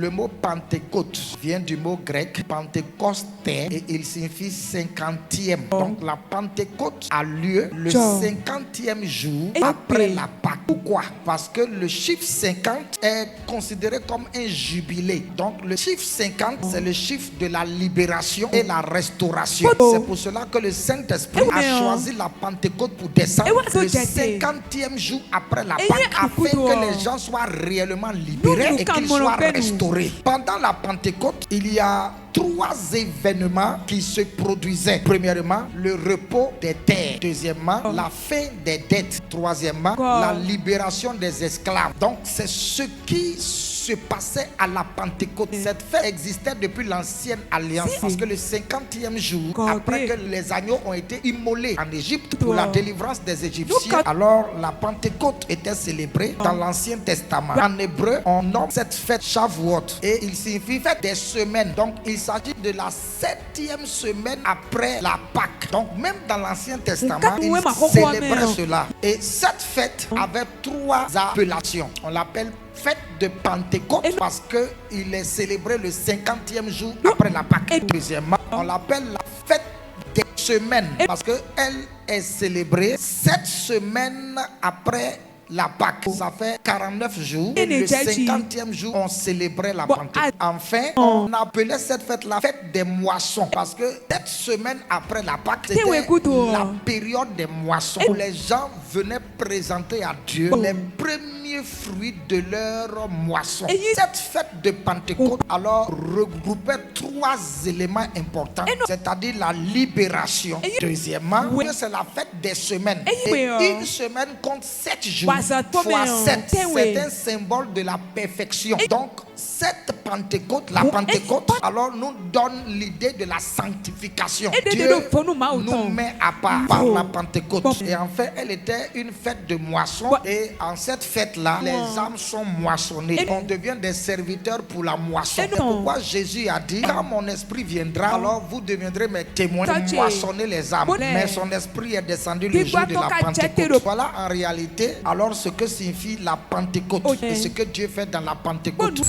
Le mot Pentecôte vient du mot grec Pentecosté et il signifie 50e. Donc la Pentecôte a lieu le 50e jour après la Pâque. Pourquoi? Parce que le chiffre 50 est considéré comme un jubilé. Donc le chiffre 50, c'est le chiffre de la libération et la restauration. C'est pour cela que le Saint-Esprit a choisi la Pentecôte pour descendre le 50e jour après la Pâque, afin que les gens soient réellement libérés et qu'ils soient restaurés. Pendant la Pentecôte, il y a 3 événements qui se produisaient. Premièrement, le repos des terres. Deuxièmement, la fin des dettes. Troisièmement, la libération des esclaves. Donc, c'est ce qui se passait à la Pentecôte. Cette fête existait depuis l'ancienne alliance, parce que le 50e jour, après que les agneaux ont été immolés en Égypte pour la délivrance des Égyptiens, alors la Pentecôte était célébrée dans l'Ancien Testament. En hébreu, on nomme cette fête Shavuot et il signifie fête des semaines. Donc il s'agit de la 7e semaine après la Pâque. Donc même dans l'Ancien Testament, ils célébraient cela. Et cette fête avait 3 appellations. On l'appelle fête de Pentecôte parce qu'il est célébré le 50e jour après la Pâque. Deuxièmement, on l'appelle la fête des semaines parce qu'elle est célébrée 7 semaines après la Pâque. Ça fait 49 jours. Et le 50e jour, on célébrait la Pentecôte. Enfin, on appelait cette fête la fête des moissons parce que 7 semaines après la Pâque, c'était la période des moissons où les gens venaient présenter à Dieu les premiers fruits de leur moisson. Cette fête de Pentecôte alors regroupait 3 éléments importants, c'est-à-dire la libération. Deuxièmement, c'est la fête des semaines. Et une semaine compte 7 jours. Fois 7, c'est un symbole de la perfection. Donc, cette Pentecôte, la Pentecôte, alors nous donne l'idée de la sanctification. Dieu nous met à part par la Pentecôte. Et en fait, elle était une fête de moisson. Et en cette fête-là, les âmes sont moissonnées. On devient des serviteurs pour la moisson. C'est pourquoi Jésus a dit, quand mon esprit viendra, alors vous deviendrez mes témoins pour moissonner les âmes. Mais son esprit est descendu le jour de la Pentecôte. Voilà en réalité, alors ce que signifie la Pentecôte et ce que Dieu fait dans la Pentecôte.